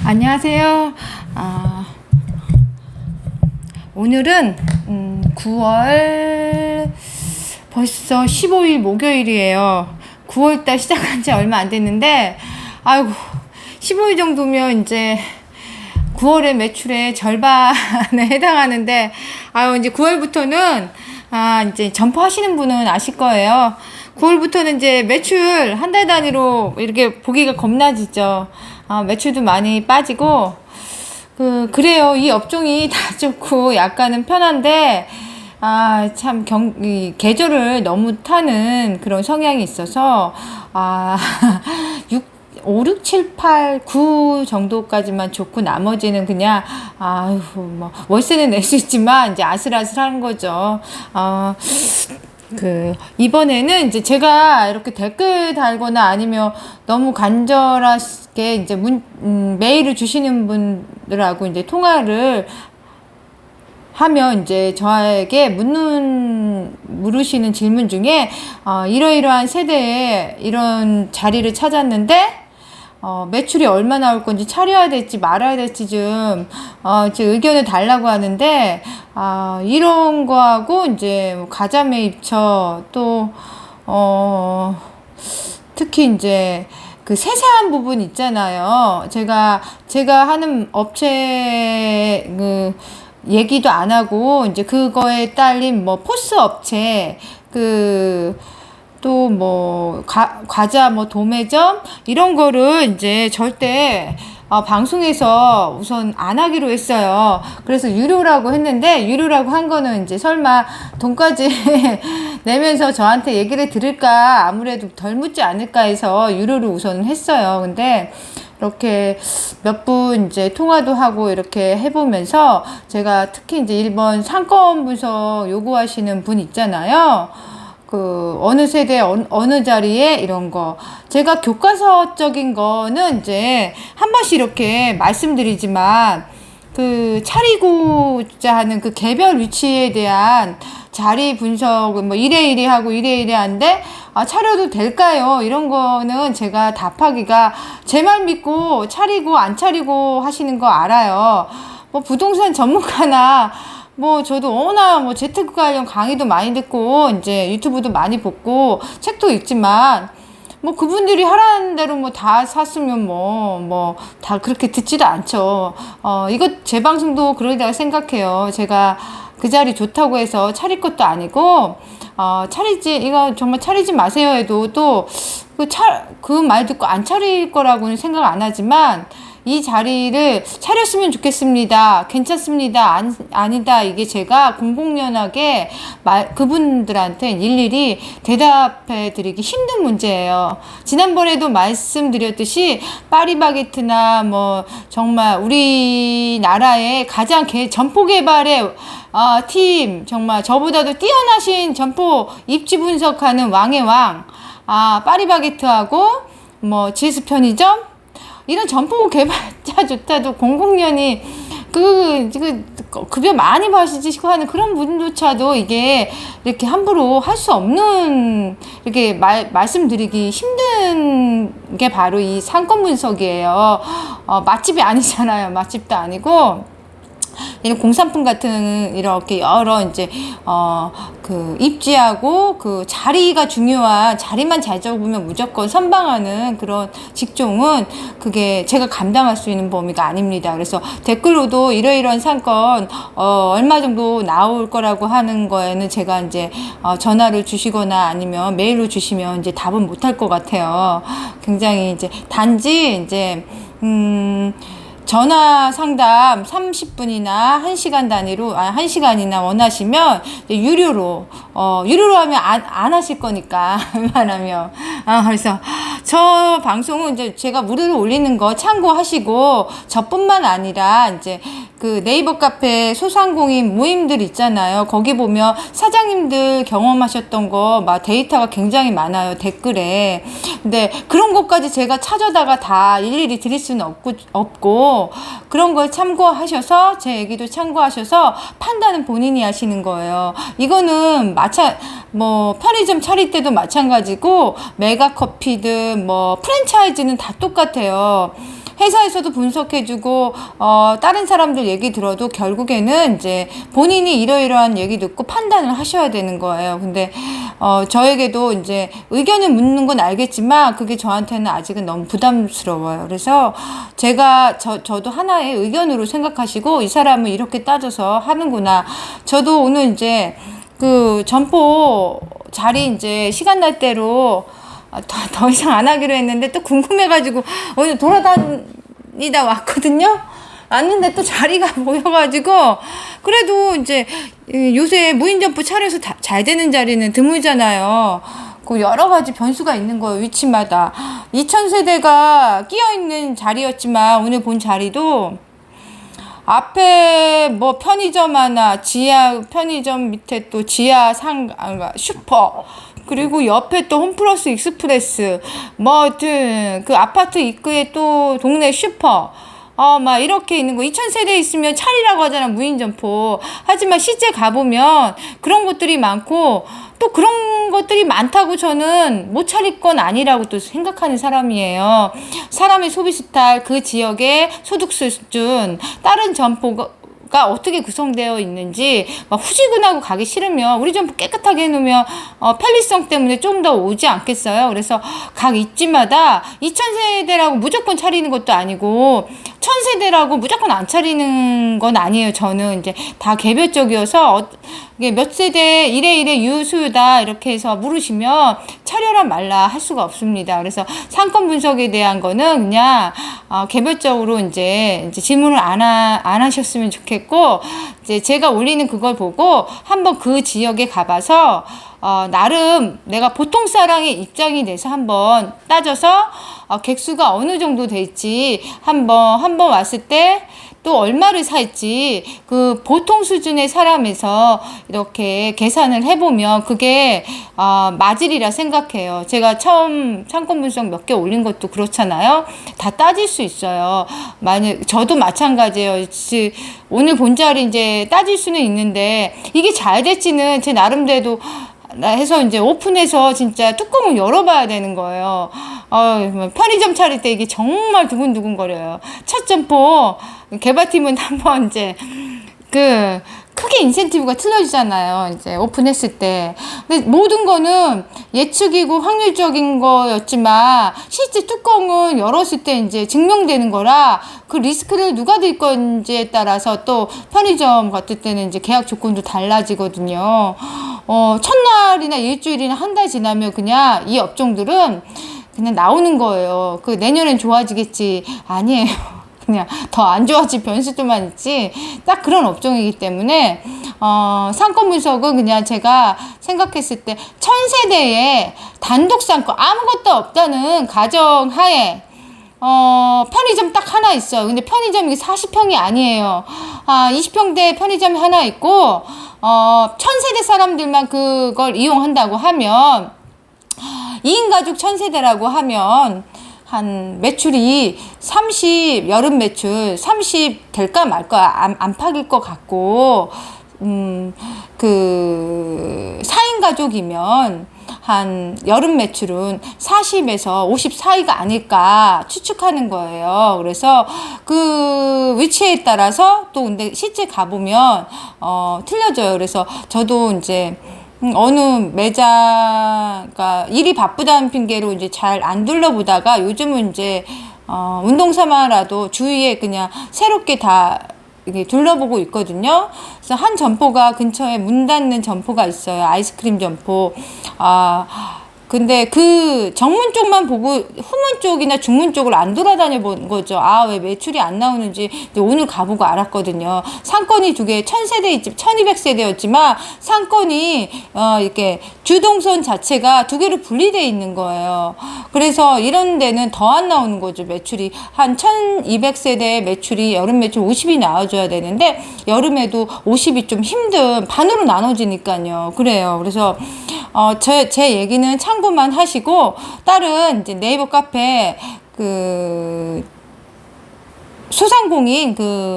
안녕하세요. 오늘은 9월 벌써 15일 목요일이에요. 9월달 시작한 지 얼마 안 됐는데, 아이고, 15일 정도면 이제 9월의 매출의 절반에 해당하는데, 이제 9월부터는, 이제 점포 하시는 분은 아실 거예요. 9월부터는 이제 매출 한 달 단위로 이렇게 보기가 겁나지죠. 매출도 많이 빠지고, 그래요. 이 업종이 다 좋고 약간은 편한데, 참, 이 계절을 너무 타는 그런 성향이 있어서, 5, 6, 7, 8, 9 정도까지만 좋고 나머지는 그냥, 월세는 낼 수 있지만, 이제 아슬아슬한 거죠. 이번에는 이제 제가 이렇게 댓글 달거나 아니면 너무 간절하게 이제 메일을 주시는 분들하고 이제 통화를 하면 이제 저에게 물으시는 질문 중에, 이러이러한 세대에 이런 자리를 찾았는데, 매출이 얼마 나올 건지 차려야 될지 말아야 될지 제 의견을 달라고 하는데, 이런 거하고 이제 가자 매입처 특히 이제 그 세세한 부분 있잖아요. 제가 하는 업체 얘기도 안 하고 이제 그거에 딸린 포스 업체 과자 도매점 이런 거를 이제 절대 방송에서 우선 안 하기로 했어요. 그래서 유료라고 했는데, 유료라고 한 거는 이제 설마 돈까지 내면서 저한테 얘기를 들을까, 아무래도 덜 묻지 않을까 해서 유료로 우선 했어요. 근데 이렇게 몇 분 이제 통화도 하고 이렇게 해보면서 제가 특히 이제 1번 상권 분석 요구하시는 분 있잖아요. 어느 세대, 어느 자리에 이런 거. 제가 교과서적인 거는 이제 한 번씩 이렇게 말씀드리지만, 차리고자 하는 개별 위치에 대한 자리 분석은 이래 하고 이래 한데, 차려도 될까요? 이런 거는 제가 답하기가 제 말 믿고 차리고 안 차리고 하시는 거 알아요. 부동산 전문가나 저도 워낙 재테크 관련 강의도 많이 듣고, 이제 유튜브도 많이 보고, 책도 읽지만, 그분들이 하라는 대로 다 샀으면 다 그렇게 듣지도 않죠. 이거 제 방송도 그러리라고 생각해요. 제가 그 자리 좋다고 해서 차릴 것도 아니고, 이거 정말 차리지 마세요 해도 그 말 듣고 안 차릴 거라고는 생각 안 하지만, 이 자리를 차렸으면 좋겠습니다. 괜찮습니다. 아니다. 이게 제가 공공연하게 그분들한테 일일이 대답해 드리기 힘든 문제예요. 지난번에도 말씀드렸듯이 파리바게트나 정말 우리나라의 가장 점포 개발의 팀, 정말 저보다도 뛰어나신 점포 입지 분석하는 왕의 왕, 파리바게트하고 GS 편의점, 이런 점포 개발자조차도 공공연히 급여 많이 받으시고 하는 그런 분조차도 이게 이렇게 함부로 할 수 없는, 이렇게 말씀드리기 힘든 게 바로 이 상권 분석이에요. 맛집이 아니잖아요. 맛집도 아니고. 이런 공산품 같은 이렇게 여러 이제 입지하고 자리가 중요한, 자리만 잘 잡으면 무조건 선방하는 그런 직종은 그게 제가 감당할 수 있는 범위가 아닙니다. 그래서 댓글로도 이러이러한 상권 얼마 정도 나올 거라고 하는 거에는 제가 이제 전화를 주시거나 아니면 메일로 주시면 이제 답은 못할 것 같아요. 굉장히 이제 단지 이제 전화 상담 30분이나 1시간 단위로, 1시간이나 원하시면 유료로 하면 안 하실 거니까, 웬만하면. 그래서 저 방송은 이제 제가 무료로 올리는 거 참고하시고, 저뿐만 아니라 이제 네이버 카페 소상공인 모임들 있잖아요. 거기 보면 사장님들 경험하셨던 거 데이터가 굉장히 많아요. 댓글에. 근데 그런 것까지 제가 찾아다가 다 일일이 드릴 수는 없고 그런 걸 참고하셔서, 제 얘기도 참고하셔서 판단은 본인이 하시는 거예요. 이거는 편의점 차릴 때도 마찬가지고, 메가커피든 프랜차이즈는 다 똑같아요. 회사에서도 분석해주고 다른 사람들 얘기 들어도 결국에는 이제 본인이 이러이러한 얘기 듣고 판단을 하셔야 되는 거예요. 근데 저에게도 이제 의견을 묻는 건 알겠지만 그게 저한테는 아직은 너무 부담스러워요. 그래서 제가 저도 하나의 의견으로 생각하시고 이 사람은 이렇게 따져서 하는구나. 저도 오늘 이제 그 점포 자리 이제 시간 날 대로 더 이상 안 하기로 했는데 또 궁금해가지고 오늘 돌아다니다 왔거든요. 왔는데 또 자리가 보여가지고 그래도 이제 요새 무인점포 차려서 잘 되는 자리는 드물잖아요. 그 여러 가지 변수가 있는 거예요. 위치마다 2000세대가 끼어있는 자리였지만 오늘 본 자리도 앞에 뭐 편의점 하나, 지하 편의점 밑에 또 지하 슈퍼, 그리고 옆에 또 홈플러스 익스프레스, 뭐 하여튼 그 아파트 입구에 또 동네 슈퍼, 막 이렇게 있는 거. 2000세대 있으면 차리라고 하잖아, 무인점포. 하지만 실제 가보면 그런 것들이 많고, 또 그런 것들이 많다고 저는 못 차릴 건 아니라고 또 생각하는 사람이에요. 사람의 소비 스타일, 그 지역의 소득 수준, 다른 점포가 어떻게 구성되어 있는지 막 후지근하고 가기 싫으면 우리 점포 깨끗하게 해놓으면 편리성 때문에 좀 더 오지 않겠어요. 그래서 각 입지마다 2000세대라고 무조건 차리는 것도 아니고 1000세대라고 무조건 안 차리는 건 아니에요. 저는 이제 다 개별적이어서 이게 몇 세대 이래 유수다 이렇게 해서 물으시면 차려라 말라 할 수가 없습니다. 그래서 상권 분석에 대한 거는 그냥 개별적으로 이제 질문을 안 하셨으면 좋겠고, 이제 제가 올리는 그걸 보고 한번 그 지역에 가봐서 나름 내가 보통 사람의 입장이 돼서 한번 따져서 객수가 어느 정도 될지 한번 왔을 때 또 얼마를 살지 그 보통 수준의 사람에서 이렇게 계산을 해보면 그게 맞으리라 생각해요. 제가 처음 상권 분석 몇 개 올린 것도 그렇잖아요. 다 따질 수 있어요. 만약 저도 마찬가지예요. 오늘 본 자리 이제 따질 수는 있는데 이게 잘 될지는 제 나름대로 해서 이제 오픈해서 진짜 뚜껑을 열어봐야 되는 거예요. 편의점 차릴 때 이게 정말 두근두근 거려요. 첫 점포 개발팀은 한번 이제 크게 인센티브가 틀려지잖아요. 이제 오픈했을 때. 근데 모든 거는 예측이고 확률적인 거였지만 실제 뚜껑을 열었을 때 이제 증명되는 거라 그 리스크를 누가 들 건지에 따라서 또 편의점 같을 때는 이제 계약 조건도 달라지거든요. 첫날이나 일주일이나 한 달 지나면 그냥 이 업종들은 그냥 나오는 거예요. 내년엔 좋아지겠지. 아니에요. 그냥 더 안 좋아질 변수들만 있지 딱 그런 업종이기 때문에 상권 분석은 그냥 제가 생각했을 때 1000세대에 단독 상권 아무것도 없다는 가정하에 편의점 딱 하나 있어요. 근데 편의점이 40평이 아니에요. 20평대 편의점이 하나 있고 1000세대 사람들만 그걸 이용한다고 하면 2인 가족 1000세대라고 하면 한 매출이 30, 여름 매출 30 될까 말까 안 파길 것 같고, 4인 가족이면 한 여름 매출은 40에서 50 사이가 아닐까 추측하는 거예요. 그래서 그 위치에 따라서 또 근데 실제 가보면, 틀려져요. 그래서 저도 이제 어느 매장가 일이 바쁘다는 핑계로 이제 잘 안 둘러보다가 요즘은 이제 운동 삼아라도 주위에 그냥 새롭게 다 이게 둘러보고 있거든요. 그래서 한 점포가 근처에 문 닫는 점포가 있어요. 아이스크림 점포. 근데 그 정문 쪽만 보고 후문 쪽이나 중문 쪽을 안 돌아다녀 본 거죠. 왜 매출이 안 나오는지 오늘 가보고 알았거든요. 상권이 두 개, 1000세대, 1200세대였지만 상권이 이렇게 주동선 자체가 두 개로 분리되어 있는 거예요. 그래서 이런 데는 더 안 나오는 거죠. 매출이 한 1200세대 매출이 여름 매출 50이 나와줘야 되는데 여름에도 50이 좀 힘든 반으로 나눠지니까요. 그래요. 그래서 제 얘기는 참고만 하시고 다른 이제 네이버 카페 소상공인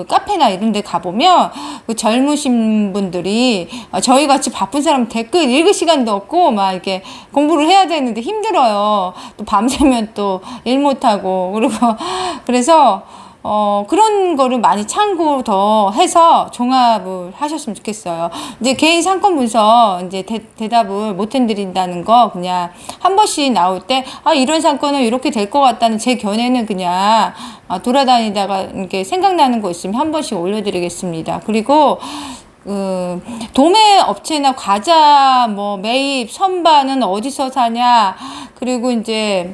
카페나 이런 데 가보면 그 젊으신 분들이 저희 같이 바쁜 사람 댓글 읽을 시간도 없고 막 이렇게 공부를 해야 되는데 힘들어요. 또 밤새면 또 일 못하고 그리고 그래서 그런 거를 많이 참고 더 해서 종합을 하셨으면 좋겠어요. 이제 개인 상권 분석 이제 대답을 못 해드린다는 거 그냥 한 번씩 나올 때, 이런 상권은 이렇게 될 것 같다는 제 견해는 그냥 돌아다니다가 이렇게 생각나는 거 있으면 한 번씩 올려드리겠습니다. 그리고 도매 업체나 과자 뭐 매입 선반은 어디서 사냐, 그리고 이제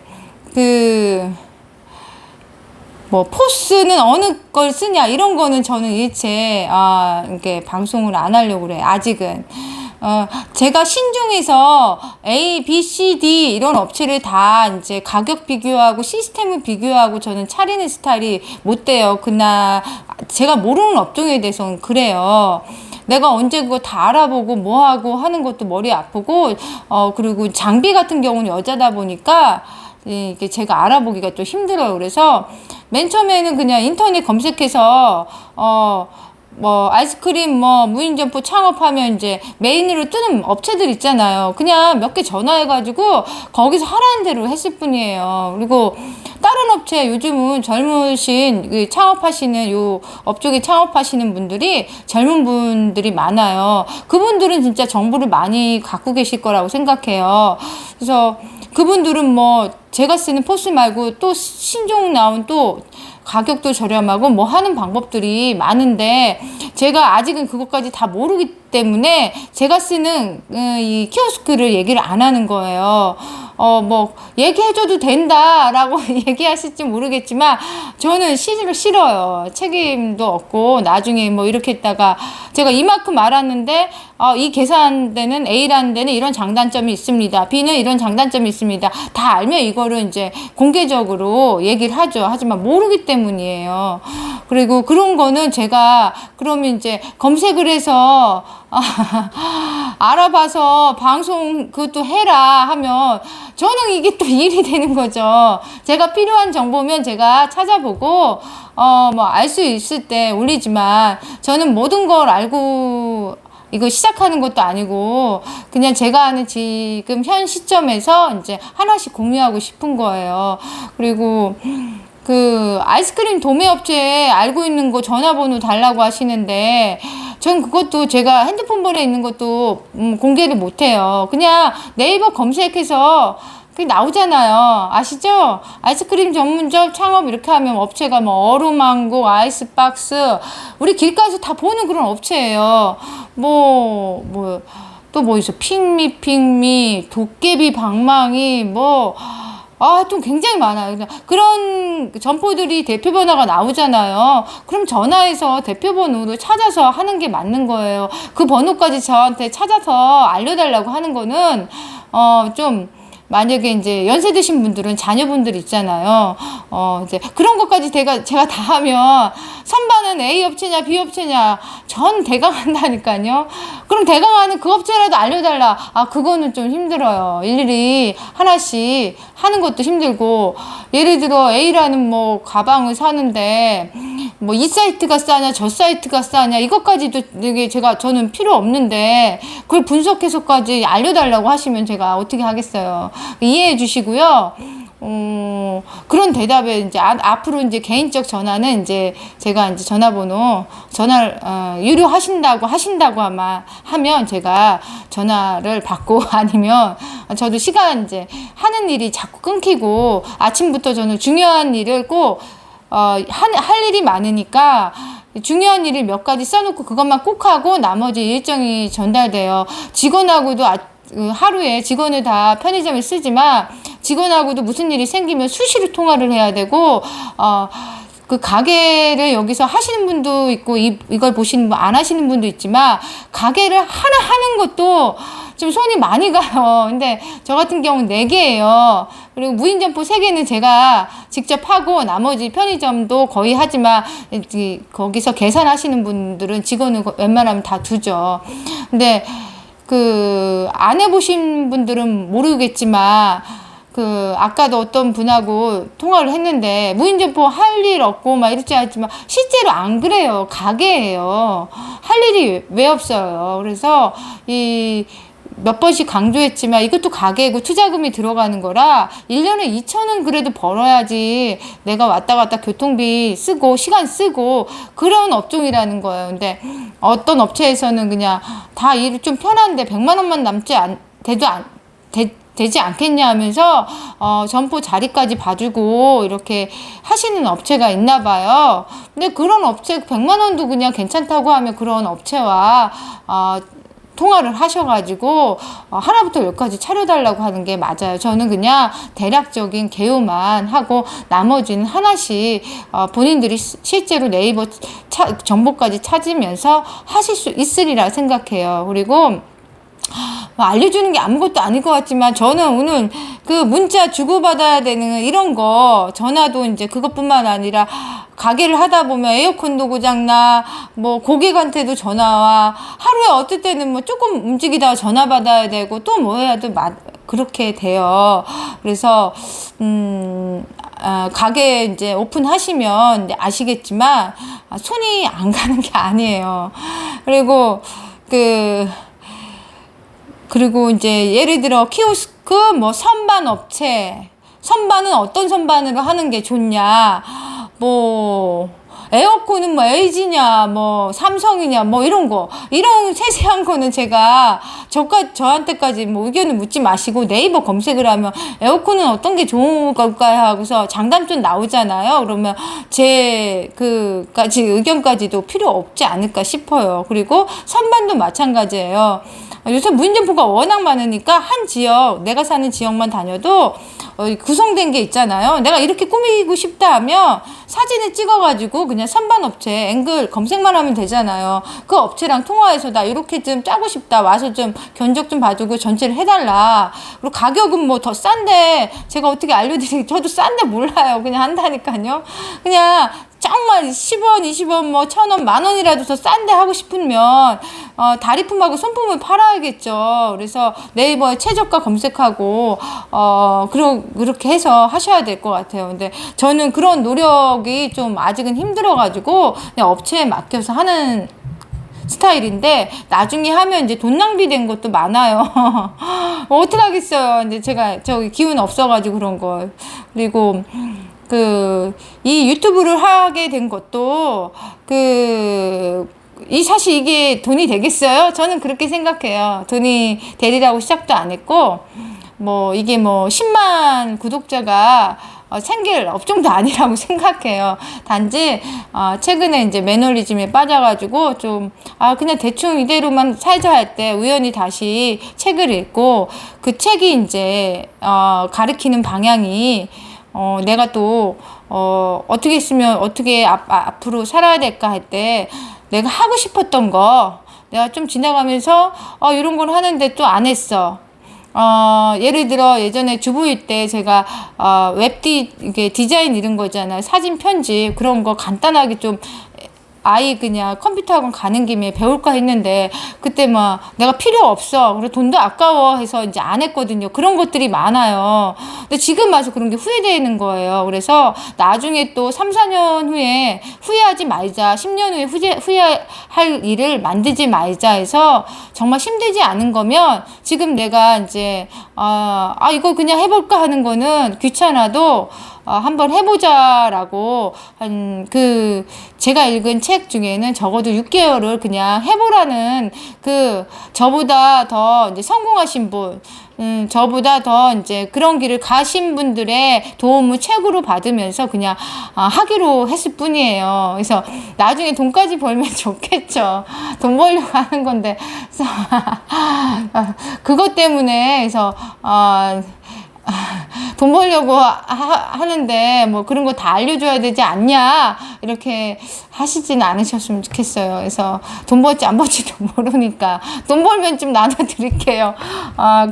뭐 포스는 어느 걸 쓰냐 이런 거는 저는 일체 이렇게 방송을 안 하려고 그래요. 아직은 제가 신중해서 A, B, C, D 이런 업체를 다 이제 가격 비교하고 시스템을 비교하고 저는 차리는 스타일이 못 돼요. 그나 제가 모르는 업종에 대해서는 그래요. 내가 언제 그거 다 알아보고 뭐하고 하는 것도 머리 아프고 그리고 장비 같은 경우는 여자다 보니까 이게 제가 알아보기가 좀 힘들어요. 그래서 맨 처음에는 그냥 인터넷 검색해서 뭐 아이스크림 뭐 무인점포 창업하면 이제 메인으로 뜨는 업체들 있잖아요. 그냥 몇 개 전화해가지고 거기서 하라는 대로 했을 뿐이에요. 그리고 다른 업체 요즘은 젊으신 창업하시는 요 업종에 창업하시는 분들이 젊은 분들이 많아요. 그분들은 진짜 정보를 많이 갖고 계실 거라고 생각해요. 그래서 그분들은 뭐 제가 쓰는 포스 말고 또 신종 나온 또 가격도 저렴하고 뭐 하는 방법들이 많은데 제가 아직은 그것까지 다 모르기 때문에 제가 쓰는 이 키오스크를 얘기를 안 하는 거예요. 뭐 얘기해줘도 된다라고 얘기하실지 모르겠지만 저는 싫어요. 책임도 없고 나중에 뭐 이렇게 했다가 제가 이만큼 알았는데 이 계산되는 A라는 데는 이런 장단점이 있습니다. B는 이런 장단점이 있습니다. 다 알면 이거를 이제 공개적으로 얘기를 하죠. 하지만 모르기 때문이에요. 그리고 그런 거는 제가 그러면 이제 검색을 해서 알아봐서 방송 그것도 해라 하면 저는 이게 또 일이 되는 거죠. 제가 필요한 정보면 제가 찾아보고 뭐 알 수 있을 때 올리지만 저는 모든 걸 알고 이거 시작하는 것도 아니고 그냥 제가 아는 지금 현 시점에서 이제 하나씩 공유하고 싶은 거예요. 그리고 아이스크림 도매업체에 알고 있는 거 전화번호 달라고 하시는데 전 그것도 제가 핸드폰번호에 있는 것도 공개를 못해요. 그냥 네이버 검색해서 그게 나오잖아요. 아시죠? 아이스크림 전문점 창업 이렇게 하면 업체가 뭐 어루망고, 아이스박스 우리 길가에서 다 보는 그런 업체예요. 또 뭐 있어? 핑미, 도깨비, 방망이 좀 굉장히 많아요. 그런 점포들이 대표번호가 나오잖아요. 그럼 전화해서 대표번호를 찾아서 하는 게 맞는 거예요. 그 번호까지 저한테 찾아서 알려달라고 하는 거는 좀 만약에 이제 연세 드신 분들은 자녀분들 있잖아요. 이제 그런 것까지 제가 다 하면 선반은 A 업체냐 B 업체냐 전 대강한다니까요. 그럼 대강하는 그 업체라도 알려달라. 그거는 좀 힘들어요. 일일이 하나씩 하는 것도 힘들고 예를 들어 A라는 뭐 가방을 사는데 뭐 이 사이트가 싸냐 저 사이트가 싸냐 이것까지도 되게 저는 필요 없는데 그걸 분석해서까지 알려달라고 하시면 제가 어떻게 하겠어요. 이해해 주시고요. 그런 대답에 이제 앞으로 이제 개인적 전화는 이제 제가 이제 전화를 유료하신다고 아마 하면 제가 전화를 받고 아니면 저도 시간 이제 하는 일이 자꾸 끊기고 아침부터 저는 중요한 일을 꼭 할 일이 많으니까 중요한 일을 몇 가지 써놓고 그것만 꼭 하고 나머지 일정이 전달돼요. 직원하고도 하루에 직원을 다 편의점에 쓰지만 직원하고도 무슨 일이 생기면 수시로 통화를 해야 되고 그 가게를 여기서 하시는 분도 있고 이걸 보시는 분 안 하시는 분도 있지만 가게를 하나 하는 것도 좀 손이 많이 가요. 근데 저 같은 경우는 4개예요. 그리고 무인점포 3개는 제가 직접 하고 나머지 편의점도 거의 하지만 거기서 계산하시는 분들은 직원을 웬만하면 다 두죠. 근데 안 해보신 분들은 모르겠지만 아까도 어떤 분하고 통화를 했는데, 무인점포 할 일 없고, 막 이렇지 않지만, 실제로 안 그래요. 가게예요. 할 일이 왜 없어요. 그래서, 몇 번씩 강조했지만, 이것도 가게고 투자금이 들어가는 거라, 1년에 2천은 그래도 벌어야지, 내가 왔다 갔다 교통비 쓰고, 시간 쓰고, 그런 업종이라는 거예요. 근데, 어떤 업체에서는 그냥, 다 일이 좀 편한데, 100만 원만 되지 않겠냐 하면서 점포 자리까지 봐주고 이렇게 하시는 업체가 있나 봐요. 근데 그런 업체 100만 원도 그냥 괜찮다고 하면 그런 업체와 통화를 하셔가지고 하나부터 열까지 차려달라고 하는 게 맞아요. 저는 그냥 대략적인 개요만 하고 나머지는 하나씩 본인들이 실제로 네이버 정보까지 찾으면서 하실 수 있으리라 생각해요. 그리고 알려주는 게 아무것도 아닐 것 같지만 저는 오늘 문자 주고받아야 되는 이런 거, 전화도 이제 그것뿐만 아니라 가게를 하다 보면 에어컨도 고장나, 뭐 고객한테도 전화와, 하루에 어떨 때는 뭐 조금 움직이다가 전화 받아야 되고 또 뭐 해야 돼, 그렇게 돼요. 그래서 가게 이제 오픈하시면 아시겠지만 손이 안 가는 게 아니에요. 그리고 이제 예를 들어 키오스크, 뭐 선반 업체, 선반은 어떤 선반으로 하는 게 좋냐, 뭐 에어컨은 뭐 LG냐, 뭐 삼성이냐, 뭐 이런 세세한 거는 제가 저한테까지 뭐 의견을 묻지 마시고 네이버 검색을 하면 에어컨은 어떤 게 좋은 걸까요 하고서 장단점 나오잖아요. 그러면 제 의견까지도 필요 없지 않을까 싶어요. 그리고 선반도 마찬가지예요. 요새 무인점포가 워낙 많으니까 한 지역, 내가 사는 지역만 다녀도 구성된 게 있잖아요. 내가 이렇게 꾸미고 싶다 하면 사진을 찍어가지고 그냥 선반 업체 앵글 검색만 하면 되잖아요. 그 업체랑 통화해서 나 이렇게 좀 짜고 싶다, 와서 좀 견적 좀 봐주고 전체를 해달라. 그리고 가격은 뭐 더 싼데 제가 어떻게 저도 싼데 몰라요. 그냥 한다니까요. 그냥 정말 10원, 20원, 뭐 1,000원, 만원이라도 더 싼데 하고 싶으면 다리품하고 손품을 팔아야겠죠. 그래서 네이버에 최저가 검색하고 그렇게 해서 하셔야 될 것 같아요. 근데 저는 그런 노력이 좀 아직은 힘들어가지고 그냥 업체에 맡겨서 하는 스타일인데, 나중에 하면 이제 돈 낭비된 것도 많아요. 어떻게 하겠어요. 이제 제가 기운 없어가지고 그런 거. 그리고 이 유튜브를 하게 된 것도 사실 이게 돈이 되겠어요? 저는 그렇게 생각해요. 돈이 되리라고 시작도 안 했고, 이게 10만 구독자가 생길 업종도 아니라고 생각해요. 단지 최근에 이제 매너리즘에 빠져가지고 그냥 대충 이대로만 살자 할 때 우연히 다시 책을 읽고, 그 책이 이제 가리키는 방향이 내가 또 어떻게 했으면 어떻게 앞으로 살아야 될까 할 때 내가 하고 싶었던 거 내가 좀 지나가면서 이런 걸 하는데 또 안 했어. 예를 들어 예전에 주부일 때 제가 이게 디자인 이런 거 있잖아요. 사진 편집 그런 거 간단하게 좀 그냥 컴퓨터 학원 가는 김에 배울까 했는데, 그때 내가 필요 없어, 그리고 돈도 아까워 해서 이제 안 했거든요. 그런 것들이 많아요. 근데 지금 와서 그런 게 후회되는 거예요. 그래서 나중에 또 3, 4년 후에 후회하지 말자, 10년 후에 후회할 일을 만들지 말자 해서, 정말 힘들지 않은 거면 지금 내가 이제 이거 그냥 해볼까 하는 거는 귀찮아도 한번 해보자라고 제가 읽은 책 중에는 적어도 6개월을 그냥 해보라는, 저보다 더 이제 성공하신 분, 저보다 더 이제 그런 길을 가신 분들의 도움을 책으로 받으면서 그냥 하기로 했을 뿐이에요. 그래서 나중에 돈까지 벌면 좋겠죠. 돈 벌려고 하는 건데, 그래서 그것 때문에 그래서 돈 벌려고 하는데 그런 거 다 알려줘야 되지 않냐, 이렇게 하시진 않으셨으면 좋겠어요. 그래서 돈 벌지 안 벌지도 모르니까 돈 벌면 좀 나눠드릴게요.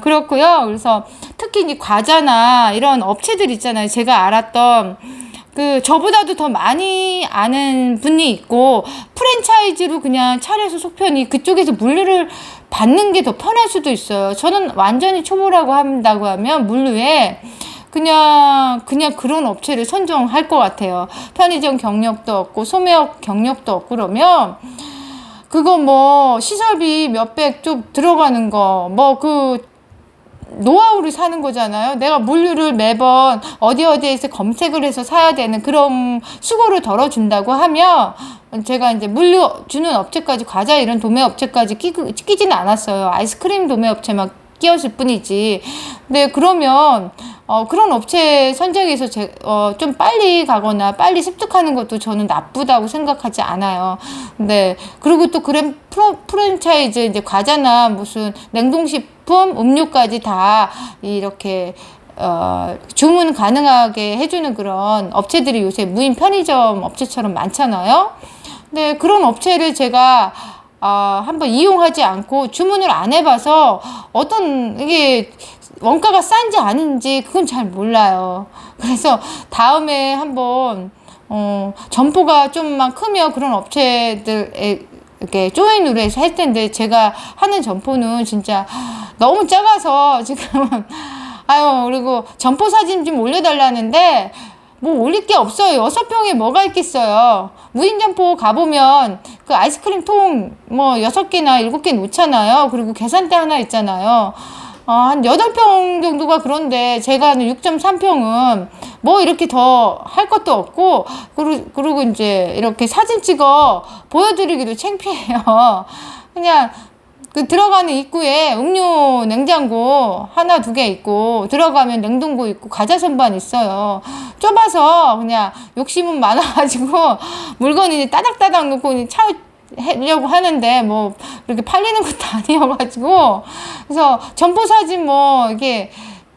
그렇고요. 그래서 특히 이 과자나 이런 업체들 있잖아요. 제가 알았던 저보다도 더 많이 아는 분이 있고, 프랜차이즈로 그냥 차려서 속편이 그쪽에서 물류를 받는 게 더 편할 수도 있어요. 저는 완전히 초보라고 한다고 하면 물류에 그냥 그런 업체를 선정할 것 같아요. 편의점 경력도 없고 소매업 경력도 없고 그러면 그거 뭐 시설비 몇백 좀 들어가는 거 뭐 그 노하우를 사는 거잖아요. 내가 물류를 매번 어디에서 검색을 해서 사야 되는 그런 수고를 덜어준다고 하면 제가 이제 물류 주는 업체까지 과자 이런 도매 업체까지 끼지는 않았어요. 아이스크림 도매 업체만 끼었을 뿐이지. 근데 그러면 그런 업체 선정해서 좀 빨리 가거나 빨리 습득하는 것도 저는 나쁘다고 생각하지 않아요. 근데 그리고 또 프랜차이즈 이제 과자나 무슨 냉동식품, 음료까지 다 이렇게 주문 가능하게 해주는 그런 업체들이 요새 무인 편의점 업체처럼 많잖아요. 근데 그런 업체를 제가 한번 이용하지 않고 주문을 안 해봐서 이게 원가가 싼지 아닌지 그건 잘 몰라요. 그래서 다음에 한번 점포가 좀만 크면 그런 업체들에 이렇게 조인으로 해서 할 텐데 제가 하는 점포는 진짜 너무 작아서 지금 그리고 점포 사진 좀 올려달라는데 뭐 올릴 게 없어요. 6평에 뭐가 있겠어요. 무인점포 가보면 그 아이스크림 통 뭐 6개나 7개 놓잖아요. 그리고 계산대 하나 있잖아요. 한 8평 정도가 그런데 제가 하는 6.3평은 뭐 이렇게 더 할 것도 없고 그리고 이제 이렇게 사진 찍어 보여드리기도 창피해요. 그냥 그 들어가는 입구에 음료 냉장고 하나 두 개 있고 들어가면 냉동고 있고 과자 선반 있어요. 좁아서 그냥 욕심은 많아가지고 물건이 따닥따닥 놓고 하려고 하는데 뭐 그렇게 팔리는 것도 아니어가지고 그래서 점포 사진 뭐 이게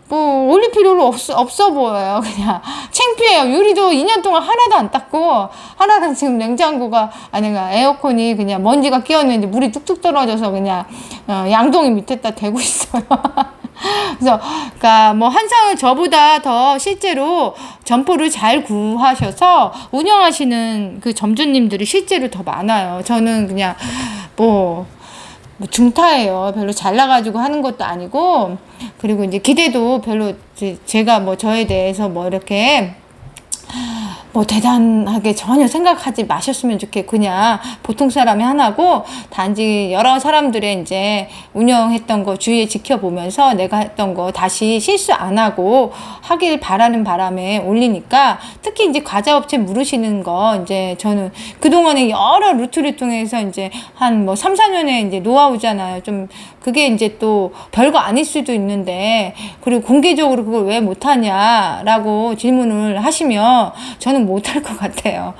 뭐 올릴 필요가 없어 보여요. 그냥 창피해요. 유리도 2년 동안 하나도 안 닦고 하나는 지금 냉장고가 에어컨이 그냥 먼지가 끼었는지 물이 뚝뚝 떨어져서 그냥 양동이 밑에다 대고 있어요. 그래서 그러니까 뭐 한상을 저보다 더 실제로 점포를 잘 구하셔서 운영하시는 그 점주님들이 실제로 더 많아요. 저는 그냥 뭐 중타예요. 별로 잘나가지고 하는 것도 아니고 그리고 이제 기대도 별로 제가 뭐 저에 대해서 뭐 이렇게 뭐 대단하게 전혀 생각하지 마셨으면 좋겠고 그냥 보통 사람이 하나고 단지 여러 사람들의 이제 운영했던 거 주위에 지켜보면서 내가 했던 거 다시 실수 안 하고 하길 바라는 바람에 올리니까 특히 이제 과자업체 물으시는 거 이제 저는 그동안에 여러 루트를 통해서 이제 한 뭐 3, 4년의 이제 노하우잖아요. 좀 그게 이제 또 별거 아닐 수도 있는데 그리고 공개적으로 그걸 왜 못하냐라고 질문을 하시면 저는 못할 것 같아요.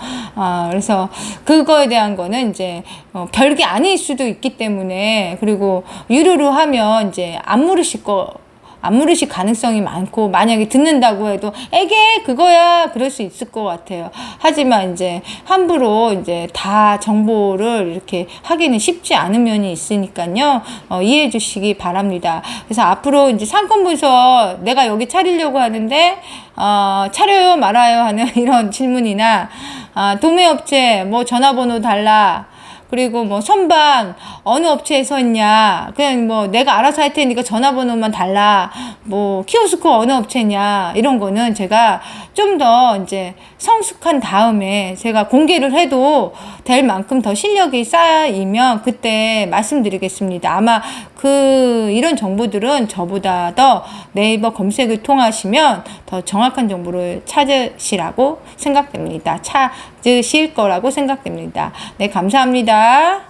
그래서 그거에 대한 거는 이제 별게 아닐 수도 있기 때문에 그리고 유료로 하면 이제 안 물으실 가능성이 많고 만약에 듣는다고 해도 에게 그거야 그럴 수 있을 것 같아요. 하지만 이제 함부로 이제 다 정보를 이렇게 하기는 쉽지 않은 면이 있으니까요. 이해해 주시기 바랍니다. 그래서 앞으로 이제 상권 분석 내가 여기 차리려고 하는데 차려요 말아요 하는 이런 질문이나 도매업체 뭐 전화번호 달라 그리고 뭐 선반 어느 업체에서 있냐 그냥 뭐 내가 알아서 할 테니까 전화번호만 달라 뭐 키오스크 어느 업체냐 이런 거는 제가 좀 더 이제 성숙한 다음에 제가 공개를 해도 될 만큼 더 실력이 쌓이면 그때 말씀드리겠습니다. 아마 이런 정보들은 저보다 더 네이버 검색을 통하시면 더 정확한 정보를 찾으실 거라고 생각됩니다. 네, 감사합니다.